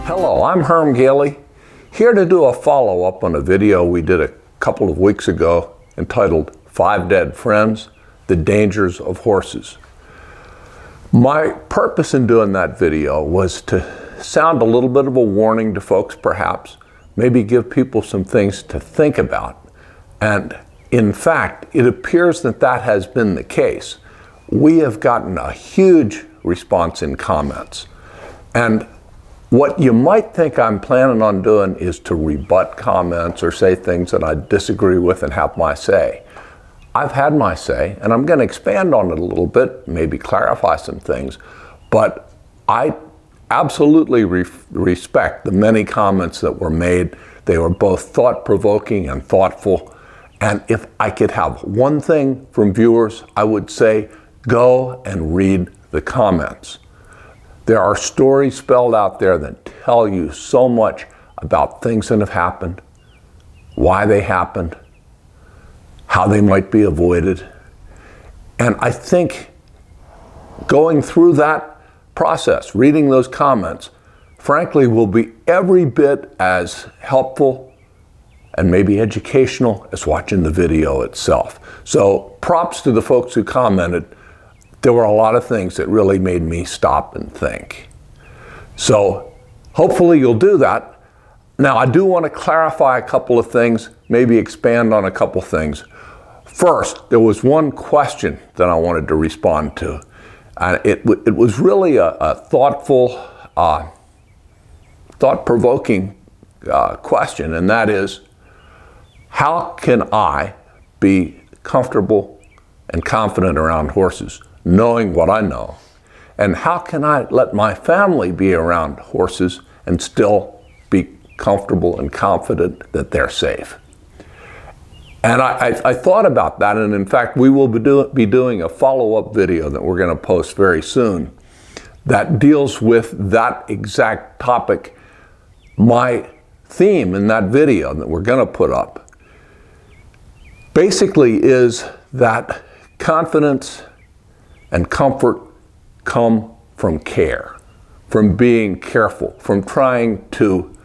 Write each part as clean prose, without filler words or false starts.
Hello, I'm Herm Gailey, here to do a follow-up on a video we did a couple of weeks ago entitled 5 Dead Friends, The Dangers of Horses. My purpose in doing that video was to sound a little bit of a warning to folks perhaps, maybe give people some things to think about. And in fact, it appears that that has been the case. We have gotten a huge response in comments. And what you might think I'm planning on doing is to rebut comments or say things that I disagree with and have my say. I've had my say, and I'm going to expand on it a little bit, maybe clarify some things, but I absolutely respect the many comments that were made. They were both thought-provoking and thoughtful, and if I could have one thing from viewers, I would say go and read the comments. There are stories spelled out there that tell you so much about things that have happened, why they happened, how they might be avoided. And I think going through that process, reading those comments, frankly, will be every bit as helpful and maybe educational as watching the video itself. So props to the folks who commented. There were a lot of things that really made me stop and think. So hopefully you'll do that. Now I do want to clarify a couple of things, maybe expand on a couple things. First, there was one question that I wanted to respond to. It was really a thoughtful, thought-provoking question, and that is, how can I be comfortable and confident around horses, knowing what I know? And how can I let my family be around horses and still be comfortable and confident that they're safe? And I thought about that, and in fact, we will be doing a follow-up video that we're going to post very soon that deals with that exact topic. My theme in that video that we're going to put up basically is that confidence and comfort come from care, from being careful, from trying to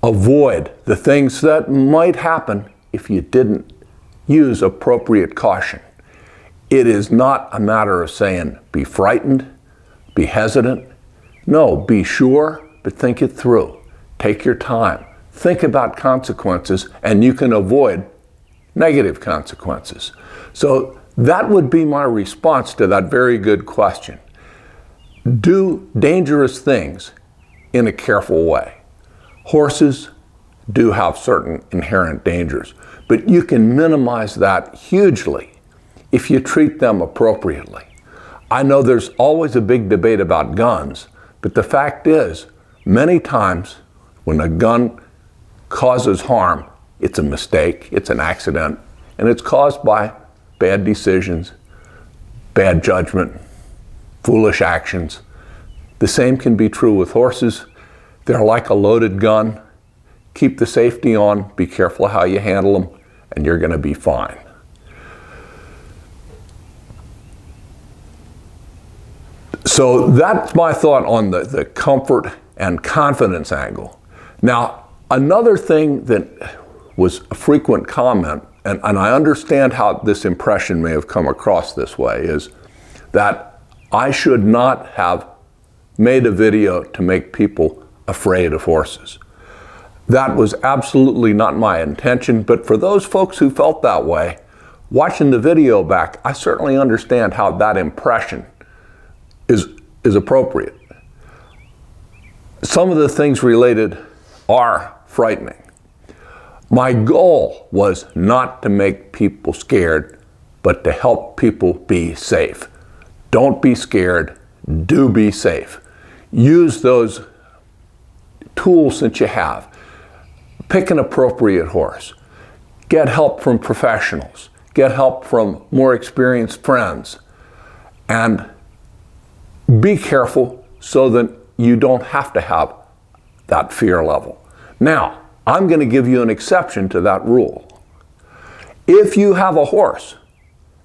avoid the things that might happen if you didn't use appropriate caution. It is not a matter of saying, be frightened, be hesitant. No, be sure, but think it through. Take your time. Think about consequences, and you can avoid negative consequences. So that would be my response to that very good question. Do dangerous things in a careful way. Horses do have certain inherent dangers, but you can minimize that hugely if you treat them appropriately. I know there's always a big debate about guns, but the fact is, many times when a gun causes harm, it's a mistake, it's an accident, and it's caused by bad decisions, bad judgment, foolish actions. The same can be true with horses. They're like a loaded gun. Keep the safety on, be careful how you handle them, and you're going to be fine. So that's my thought on the comfort and confidence angle. Now, another thing that was a frequent comment, and I understand how this impression may have come across this way, is that I should not have made a video to make people afraid of horses. That was absolutely not my intention, but for those folks who felt that way, watching the video back, I certainly understand how that impression is appropriate. Some of the things related are frightening. My goal was not to make people scared, but to help people be safe. Don't be scared, do be safe. Use those tools that you have. Pick an appropriate horse. Get help from professionals. Get help from more experienced friends. And be careful so that you don't have to have that fear level. Now, I'm going to give you an exception to that rule. If you have a horse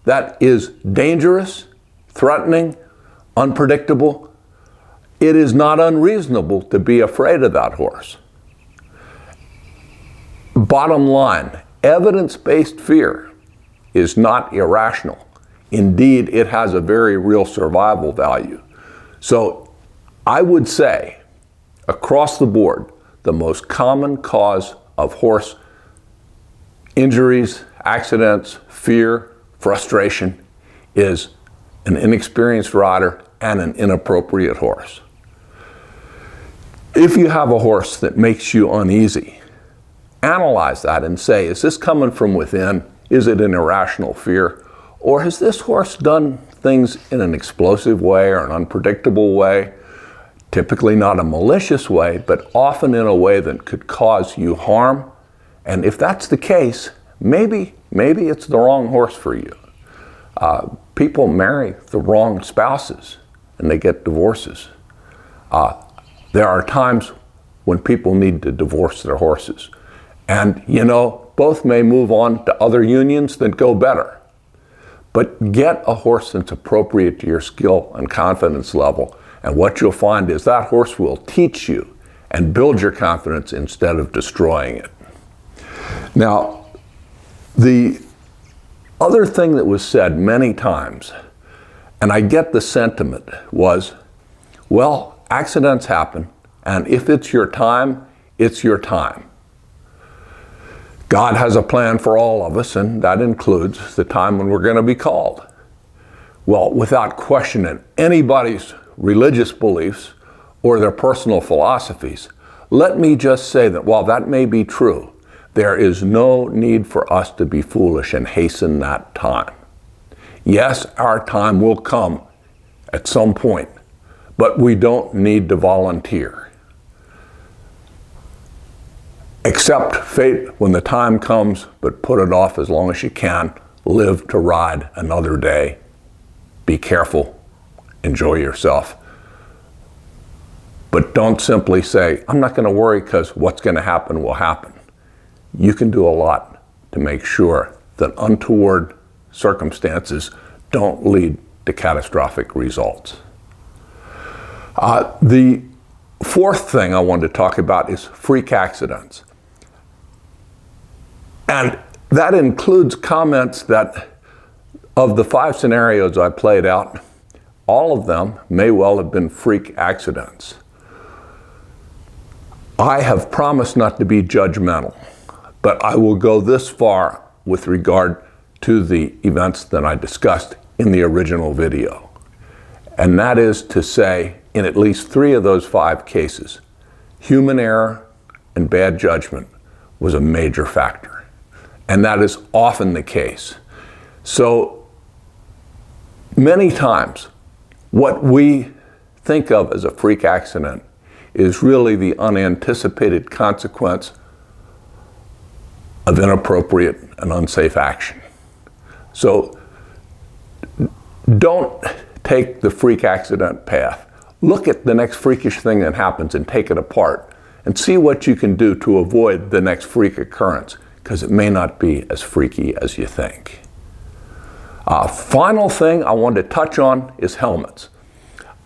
that is dangerous, threatening, unpredictable, it is not unreasonable to be afraid of that horse. Bottom line, evidence-based fear is not irrational. Indeed, it has a very real survival value. So I would say, across the board, the most common cause of horse injuries, accidents, fear, frustration is an inexperienced rider and an inappropriate horse. If you have a horse that makes you uneasy, analyze that and say, is this coming from within? Is it an irrational fear? Or has this horse done things in an explosive way or an unpredictable way? Typically not a malicious way, but often in a way that could cause you harm. And if that's the case, maybe it's the wrong horse for you. People marry the wrong spouses and they get divorces. There are times when people need to divorce their horses. And both may move on to other unions that go better. But get a horse that's appropriate to your skill and confidence level. And what you'll find is that horse will teach you and build your confidence instead of destroying it. Now, the other thing that was said many times, and I get the sentiment, was, well, accidents happen, and if it's your time, it's your time. God has a plan for all of us, and that includes the time when we're going to be called. Well, without questioning anybody's religious beliefs or their personal philosophies, let me just say that while that may be true, there is no need for us to be foolish and hasten that time. Yes, our time will come at some point, but we don't need to volunteer. Accept fate when the time comes, but put it off as long as you can. Live to ride another day. Be careful. Enjoy yourself. But don't simply say, I'm not going to worry because what's going to happen will happen. You can do a lot to make sure that untoward circumstances don't lead to catastrophic results. The fourth thing I wanted to talk about is freak accidents. And that includes comments that, of the 5 scenarios I played out, all of them may well have been freak accidents. I have promised not to be judgmental, but I will go this far with regard to the events that I discussed in the original video. And that is to say, in at least 3 of those 5 cases, human error and bad judgment was a major factor. And that is often the case. So many times, what we think of as a freak accident is really the unanticipated consequence of inappropriate and unsafe action. So don't take the freak accident path. Look at the next freakish thing that happens and take it apart and see what you can do to avoid the next freak occurrence, because it may not be as freaky as you think. Final thing I wanted to touch on is helmets.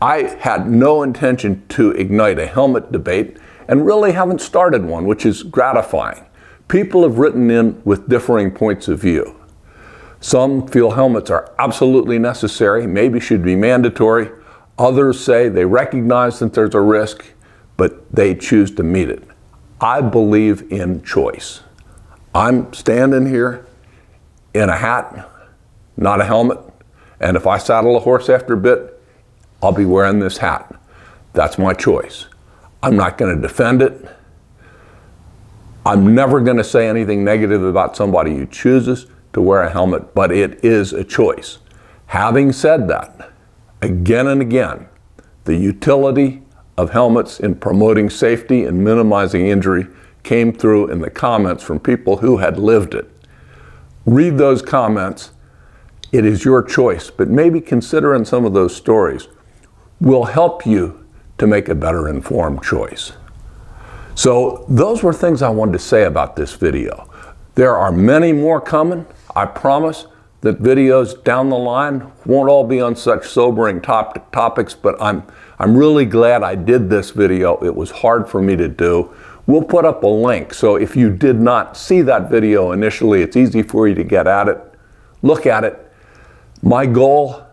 I had no intention to ignite a helmet debate and really haven't started one, which is gratifying. People have written in with differing points of view. Some feel helmets are absolutely necessary, maybe should be mandatory. Others say they recognize that there's a risk, but they choose to meet it. I believe in choice. I'm standing here in a hat, not a helmet, and if I saddle a horse after a bit, I'll be wearing this hat. That's my choice. I'm not going to defend it. I'm never going to say anything negative about somebody who chooses to wear a helmet, but it is a choice. Having said that, again and again, the utility of helmets in promoting safety and minimizing injury came through in the comments from people who had lived it. Read those comments. It is your choice, but maybe considering some of those stories will help you to make a better informed choice. So those were things I wanted to say about this video. There are many more coming, I promise, that videos down the line won't all be on such sobering topics, but I'm really glad I did this video. It was hard for me to do. We'll put up a link, so if you did not see that video initially, it's easy for you to get at it, look at it. My goal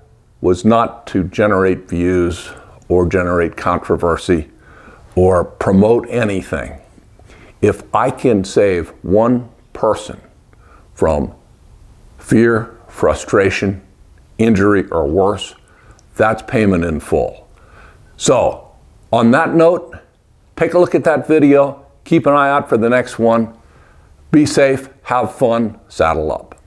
was not to generate views or generate controversy or promote anything. If I can save one person from fear, frustration, injury, or worse, that's payment in full. So, on that note, take a look at that video. Keep an eye out for the next one. Be safe, have fun, saddle up.